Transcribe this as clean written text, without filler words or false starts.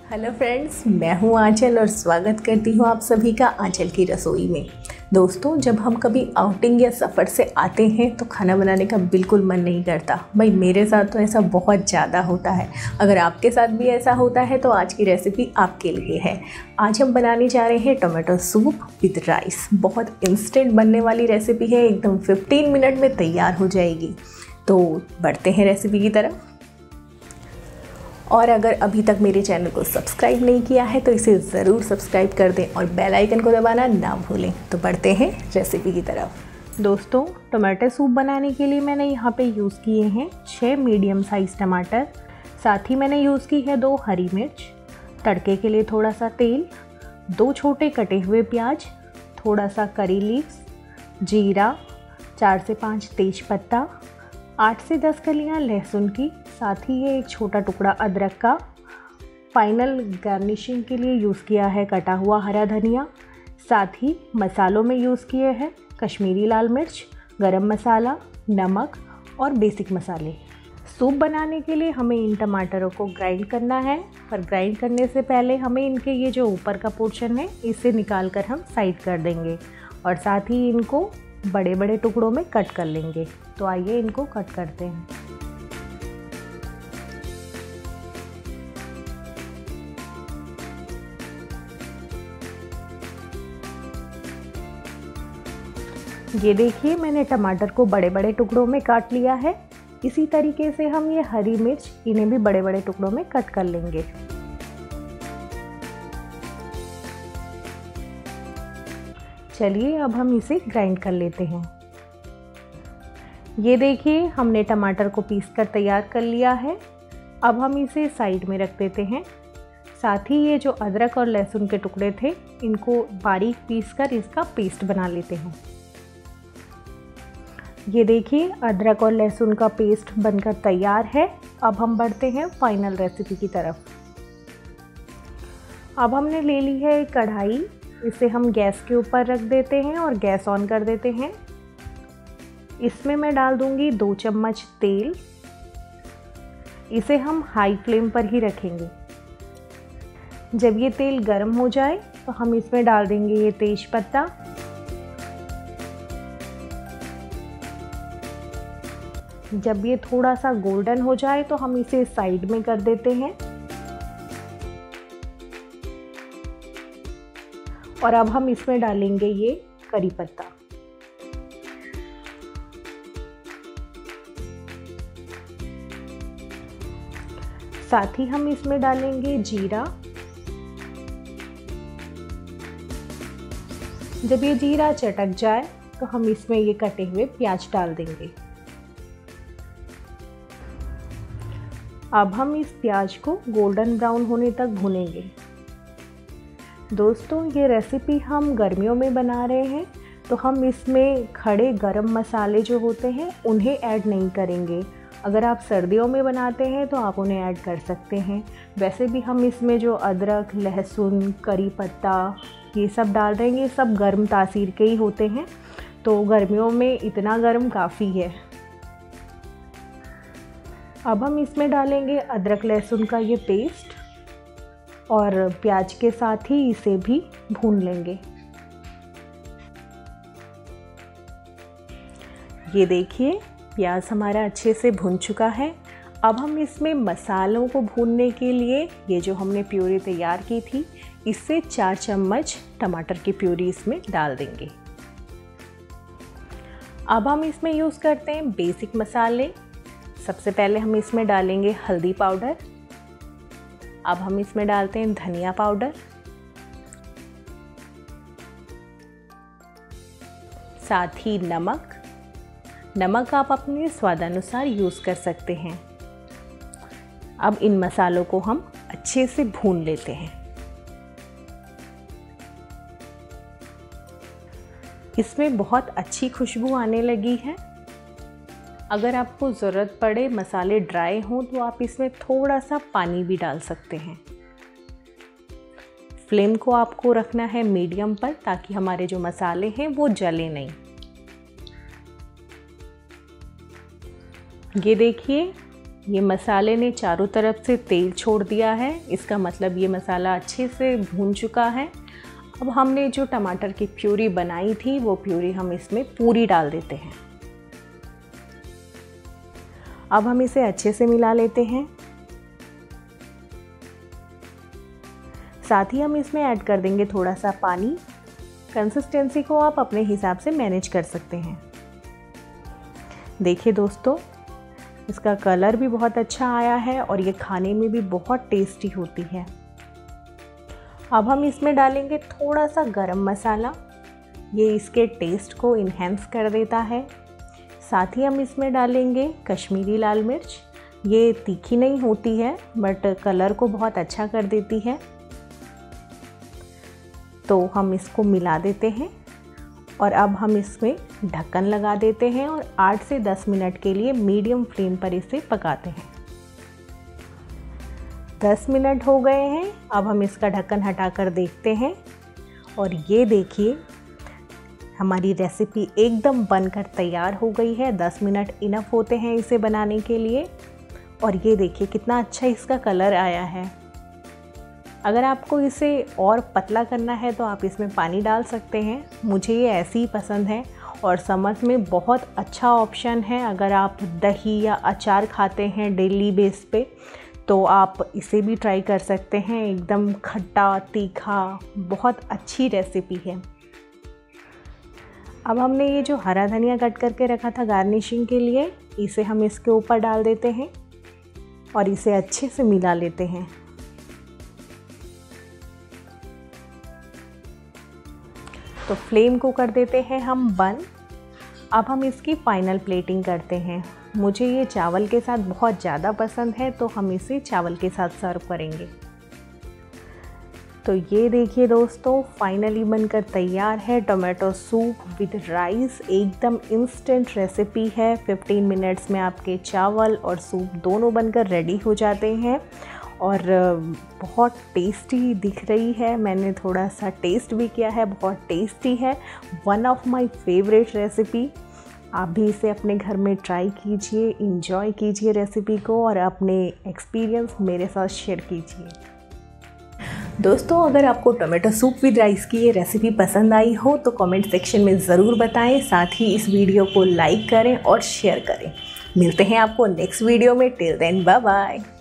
Hello friends, मैं हूं आंचल और स्वागत करती हूं आप सभी का आंचल की रसोई में। दोस्तों, जब हम कभी आउटिंग या सफ़र से आते हैं तो खाना बनाने का बिल्कुल मन नहीं करता। भाई मेरे साथ तो ऐसा बहुत ज़्यादा होता है। अगर आपके साथ भी ऐसा होता है तो आज की रेसिपी आपके लिए है। आज हम बनाने जा रहे हैं टोमेटो सूप विद राइस। बहुत इंस्टेंट बनने वाली रेसिपी है, एकदम 15 मिनट में तैयार हो जाएगी। तो बढ़ते हैं रेसिपी की तरफ। और अगर अभी तक मेरे चैनल को सब्सक्राइब नहीं किया है तो इसे ज़रूर सब्सक्राइब कर दें और बेल आइकन को दबाना ना भूलें। तो बढ़ते हैं रेसिपी की तरफ। दोस्तों, टमाटर सूप बनाने के लिए मैंने यहाँ पे यूज़ किए हैं 6 मीडियम साइज़ टमाटर। साथ ही मैंने यूज़ की है 2 हरी मिर्च, तड़के के लिए थोड़ा सा तेल, 2 छोटे कटे हुए प्याज, थोड़ा सा करी लीव्स, जीरा, 4 से 5 तेज पत्ता, 8 से 10 कलियाँ लहसुन की, साथ ही ये एक छोटा टुकड़ा अदरक का। फाइनल गार्निशिंग के लिए यूज़ किया है कटा हुआ हरा धनिया। साथ ही मसालों में यूज़ किए हैं कश्मीरी लाल मिर्च, गरम मसाला, नमक और बेसिक मसाले। सूप बनाने के लिए हमें इन टमाटरों को ग्राइंड करना है, पर ग्राइंड करने से पहले हमें इनके ये जो ऊपर का पोर्शन है इसे निकाल कर हम साइड कर देंगे और साथ ही इनको बड़े बड़े टुकड़ों में कट कर लेंगे। तो आइए इनको कट करते हैं। ये देखिए, मैंने टमाटर को बड़े बड़े टुकड़ों में काट लिया है। इसी तरीके से हम ये हरी मिर्च इन्हें भी बड़े बड़े टुकड़ों में कट कर लेंगे। चलिए अब हम इसे ग्राइंड कर लेते हैं। ये देखिए, हमने टमाटर को पीस कर तैयार कर लिया है। अब हम इसे साइड में रख देते हैं। साथ ही ये जो अदरक और लहसुन के टुकड़े थे इनको बारीक पीस कर इसका पेस्ट बना लेते हैं। ये देखिए, अदरक और लहसुन का पेस्ट बनकर तैयार है। अब हम बढ़ते हैं फाइनल रेसिपी की तरफ। अब हमने ले ली है एक कढ़ाई, इसे हम गैस के ऊपर रख देते हैं और गैस ऑन कर देते हैं। इसमें मैं डाल दूंगी 2 चम्मच तेल। इसे हम हाई फ्लेम पर ही रखेंगे। जब ये तेल गर्म हो जाए तो हम इसमें डाल देंगे ये तेज पत्ता, जब ये थोड़ा सा गोल्डन हो जाए तो हम इसे साइड में कर देते हैं। और अब हम इसमें डालेंगे ये करी पत्ता। साथ ही हम इसमें डालेंगे जीरा। जब ये जीरा चटक जाए तो हम इसमें ये कटे हुए प्याज डाल देंगे। अब हम इस प्याज को गोल्डन ब्राउन होने तक भूनेंगे। दोस्तों, ये रेसिपी हम गर्मियों में बना रहे हैं तो हम इसमें खड़े गरम मसाले जो होते हैं उन्हें ऐड नहीं करेंगे। अगर आप सर्दियों में बनाते हैं तो आप उन्हें ऐड कर सकते हैं। वैसे भी हम इसमें जो अदरक, लहसुन, करी पत्ता ये सब डाल देंगे, ये सब गर्म तासीर के ही होते हैं, तो गर्मियों में इतना गर्म काफ़ी है। अब हम इसमें डालेंगे अदरक लहसुन का ये पेस्ट और प्याज के साथ ही इसे भी भून लेंगे। ये देखिए, प्याज हमारा अच्छे से भुन चुका है। अब हम इसमें मसालों को भूनने के लिए ये जो हमने प्यूरी तैयार की थी इससे 4 चम्मच टमाटर की प्यूरी इसमें डाल देंगे। अब हम इसमें यूज़ करते हैं बेसिक मसाले। सबसे पहले हम इसमें डालेंगे हल्दी पाउडर। अब हम इसमें डालते हैं धनिया पाउडर, साथ ही नमक। नमक आप अपने स्वादानुसार यूज़ कर सकते हैं। अब इन मसालों को हम अच्छे से भून लेते हैं। इसमें बहुत अच्छी खुशबू आने लगी है। अगर आपको ज़रूरत पड़े मसाले ड्राई हों तो आप इसमें थोड़ा सा पानी भी डाल सकते हैं। फ्लेम को आपको रखना है मीडियम पर ताकि हमारे जो मसाले हैं वो जले नहीं। ये देखिए, ये मसाले ने चारों तरफ से तेल छोड़ दिया है, इसका मतलब ये मसाला अच्छे से भून चुका है। अब हमने जो टमाटर की प्यूरी बनाई थी वो प्यूरी हम इसमें पूरी डाल देते हैं। अब हम इसे अच्छे से मिला लेते हैं। साथ ही हम इसमें ऐड कर देंगे थोड़ा सा पानी। कंसिस्टेंसी को आप अपने हिसाब से मैनेज कर सकते हैं। देखिए दोस्तों, इसका कलर भी बहुत अच्छा आया है और ये खाने में भी बहुत टेस्टी होती है। अब हम इसमें डालेंगे थोड़ा सा गरम मसाला, ये इसके टेस्ट को इन्हेंस कर देता है। साथ ही हम इसमें डालेंगे कश्मीरी लाल मिर्च, ये तीखी नहीं होती है बट कलर को बहुत अच्छा कर देती है। तो हम इसको मिला देते हैं और अब हम इसमें ढक्कन लगा देते हैं और 8 से 10 मिनट के लिए मीडियम फ्लेम पर इसे पकाते हैं। 10 मिनट हो गए हैं। अब हम इसका ढक्कन हटाकर देखते हैं और ये देखिए हमारी रेसिपी एकदम बनकर तैयार हो गई है। 10 मिनट इनफ होते हैं इसे बनाने के लिए। और ये देखिए कितना अच्छा इसका कलर आया है। अगर आपको इसे और पतला करना है तो आप इसमें पानी डाल सकते हैं। मुझे ये ऐसी ही पसंद है और समर में बहुत अच्छा ऑप्शन है। अगर आप दही या अचार खाते हैं डेली बेस पे तो आप इसे भी ट्राई कर सकते हैं। एकदम खट्टा तीखा बहुत अच्छी रेसिपी है। अब हमने ये जो हरा धनिया कट करके रखा था गार्निशिंग के लिए, इसे हम इसके ऊपर डाल देते हैं और इसे अच्छे से मिला लेते हैं। तो फ्लेम को कर देते हैं हम बंद। अब हम इसकी फाइनल प्लेटिंग करते हैं। मुझे ये चावल के साथ बहुत ज़्यादा पसंद है तो हम इसे चावल के साथ सर्व करेंगे। तो ये देखिए दोस्तों, फाइनली बनकर तैयार है टोमेटो सूप विद राइस। एकदम इंस्टेंट रेसिपी है। 15 मिनट्स में आपके चावल और सूप दोनों बनकर रेडी हो जाते हैं और बहुत टेस्टी दिख रही है। मैंने थोड़ा सा टेस्ट भी किया है, बहुत टेस्टी है। One of my favourite recipe. आप भी इसे अपने घर में ट्राई कीजिए, इंजॉय कीजिए रेसिपी को और अपने एक्सपीरियंस मेरे साथ शेयर कीजिए। दोस्तों, अगर आपको टोमेटो सूप विद राइस की ये रेसिपी पसंद आई हो तो कमेंट सेक्शन में ज़रूर बताएं। साथ ही इस वीडियो को लाइक करें और शेयर करें। मिलते हैं आपको नेक्स्ट वीडियो में। Till then bye bye.